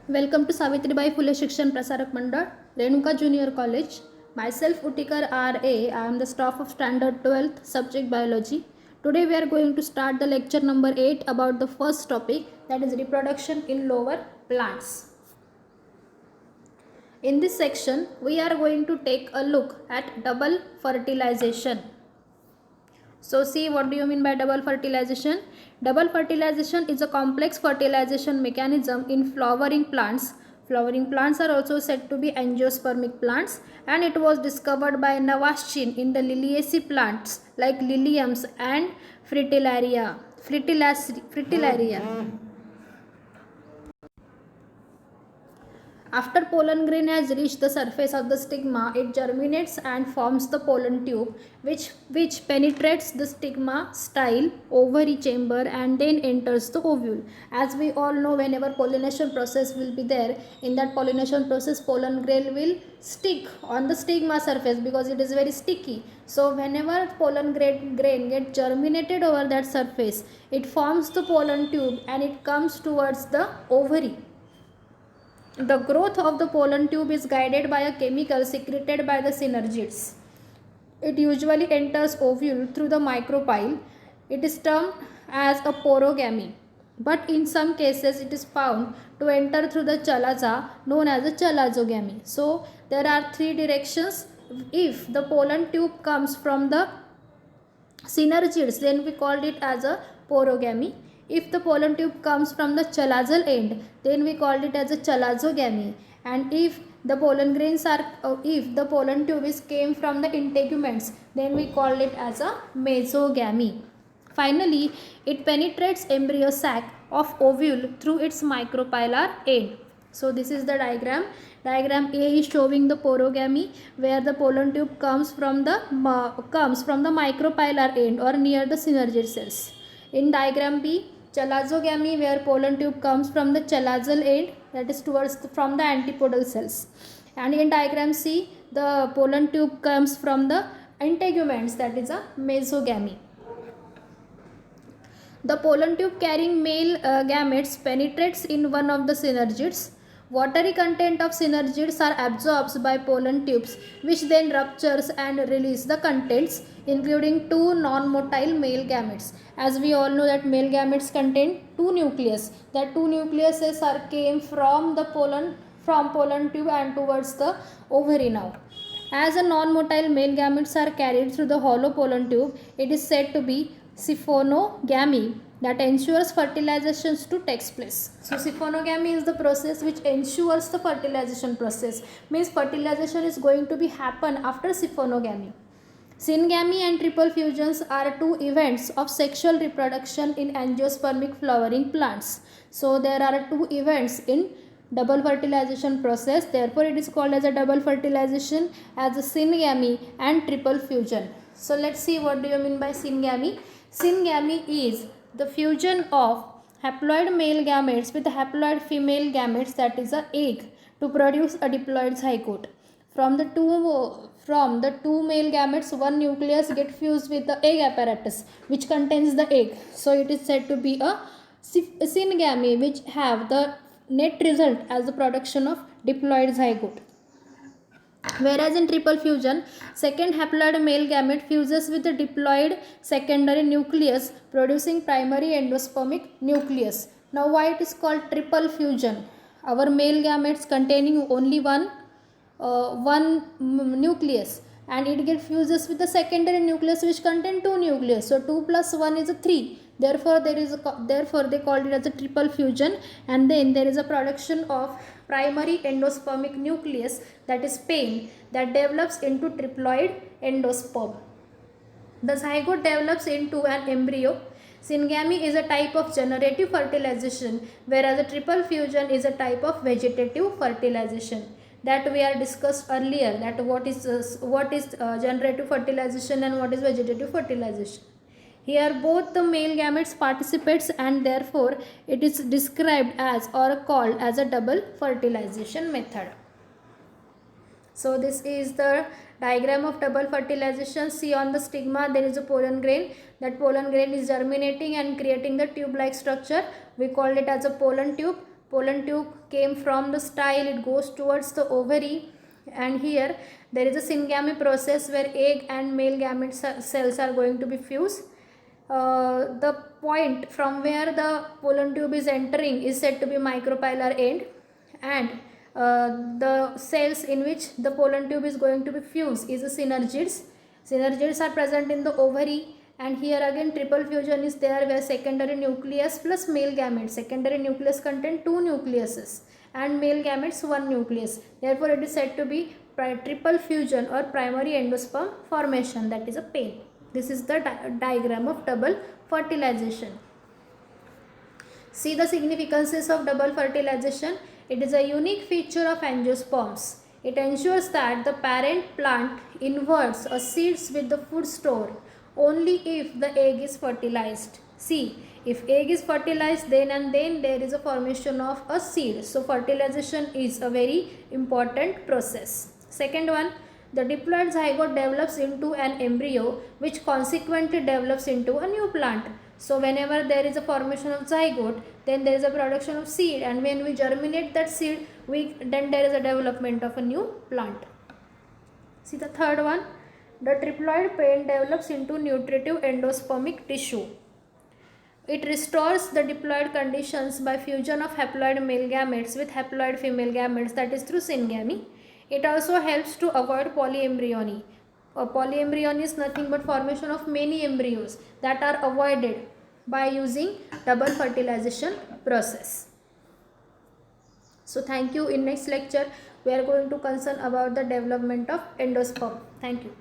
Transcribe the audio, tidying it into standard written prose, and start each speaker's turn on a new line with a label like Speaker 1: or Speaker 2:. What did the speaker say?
Speaker 1: Welcome to Savitribai Phule Shikshan Prasarak Mandal, Renuka Junior College. Myself Utikar R.A. I am the staff of Standard 12th, Subject Biology. Today we are going to start the lecture number 8 about the first topic, that is reproduction in lower plants. In this section, we are going to take a look at double fertilization. So see, what do you mean by double fertilization? Double fertilization is a complex fertilization mechanism in flowering plants. Flowering plants are also said to be angiospermic plants, and it was discovered by Navaschin in the Liliaceae plants like Liliums and Fritillaria. After pollen grain has reached the surface of the stigma, it germinates and forms the pollen tube, which penetrates the stigma, style, ovary chamber, and then enters the ovule. As we all know, whenever pollination process will be there, in that pollination process, pollen grain will stick on the stigma surface because it is very sticky. So whenever pollen grain gets germinated over that surface, it forms the pollen tube and it comes towards the ovary. The growth of the pollen tube is guided by a chemical secreted by the synergids. It usually enters ovule through the micropyle. It is termed as a porogamy, but in some cases it is found to enter through the chalaza, known as a chalazogamy. So there are three directions. If the pollen tube comes from the synergids, then we called it as a porogamy. If the pollen tube comes from the chalazal end, then we called it as a chalazogamy. And if the pollen grains are, if the pollen tube came from the integuments, then we call it as a mesogamy. Finally, it penetrates embryo sac of ovule through its micropylar end. So this is the diagram. Diagram A is showing the porogamy, where the pollen tube comes from the micropylar end or near the synergid cells. In diagram B, chalazogamy, where pollen tube comes from the chalazal end, that is from the antipodal cells. And in diagram C, the pollen tube comes from the integuments, that is a mesogamy. The pollen tube carrying male gametes penetrates in one of the synergids. Watery content of synergids are absorbed by pollen tubes, which then ruptures and release the contents, including two non-motile male gametes. As we all know that male gametes contain two nucleus. That two nucleuses came from the pollen tube and towards the ovary now. As a non-motile male gametes are carried through the hollow pollen tube, it is said to be siphonogamy that ensures fertilizations to takes place. So siphonogamy is the process which ensures the fertilization process. Means fertilization is going to be happen after siphonogamy. Syngamy and triple fusions are two events of sexual reproduction in angiospermic flowering plants. So there are two events in double fertilization process, therefore it is called as a double fertilization, as a syngamy and triple fusion. So let's see, what do you mean by syngamy? Syngamy is the fusion of haploid male gametes with haploid female gametes, that is a egg, to produce a diploid zygote. From the two male gametes, one nucleus get fused with the egg apparatus which contains the egg. So it is said to be a syngamy, which have the net result as the production of diploid zygote. Whereas in triple fusion, second haploid male gamete fuses with the diploid secondary nucleus, producing primary endospermic nucleus. Now why it is called triple fusion? Our male gametes containing only one nucleus, and it gets fuses with the secondary nucleus which contain two nucleus. So 2 plus 1 is a 3. Therefore they called it as a triple fusion, and then there is a production of primary endospermic nucleus, that is PEN, that develops into triploid endosperm. The zygote develops into an embryo. Syngamy is a type of generative fertilization, whereas a triple fusion is a type of vegetative fertilization. That we are discussed earlier, that what is generative fertilization and what is vegetative fertilization. Here both the male gametes participates, and therefore it is described as or called as a double fertilization method. So this is the diagram of double fertilization. See, on the stigma there is a pollen grain. That pollen grain is germinating and creating the tube like structure. We call it as a pollen tube. pollen tube came from the style, it goes towards the ovary, and here there is a syngamy process where egg and male gamete cells are going to be fused. The point from where the pollen tube is entering is said to be micropylar end, and the cells in which the pollen tube is going to be fused is the synergids. Synergids are present in the ovary, and here again triple fusion is there where secondary nucleus plus male gametes. Secondary nucleus contain 2 nucleuses and male gametes 1 nucleus. Therefore, it is said to be triple fusion or primary endosperm formation, that is a pair. This is the diagram of double fertilization. See the significances of double fertilization. It is a unique feature of angiosperms. It ensures that the parent plant inverts or seeds with the food store only if the egg is fertilized. See, if egg is fertilized, then and then there is a formation of a seed. So fertilization is a very important process. Second one, the diploid zygote develops into an embryo which consequently develops into a new plant. So whenever there is a formation of zygote, then there is a production of seed, and when we germinate that seed, then there is a development of a new plant. See the third one, the triploid paint develops into nutritive endospermic tissue. It restores the diploid conditions by fusion of haploid male gametes with haploid female gametes, that is through syngamy. It also helps to avoid polyembryony. Polyembryony is nothing but formation of many embryos that are avoided by using double fertilization process. So thank you. In next lecture we are going to concern about the development of endosperm. Thank you.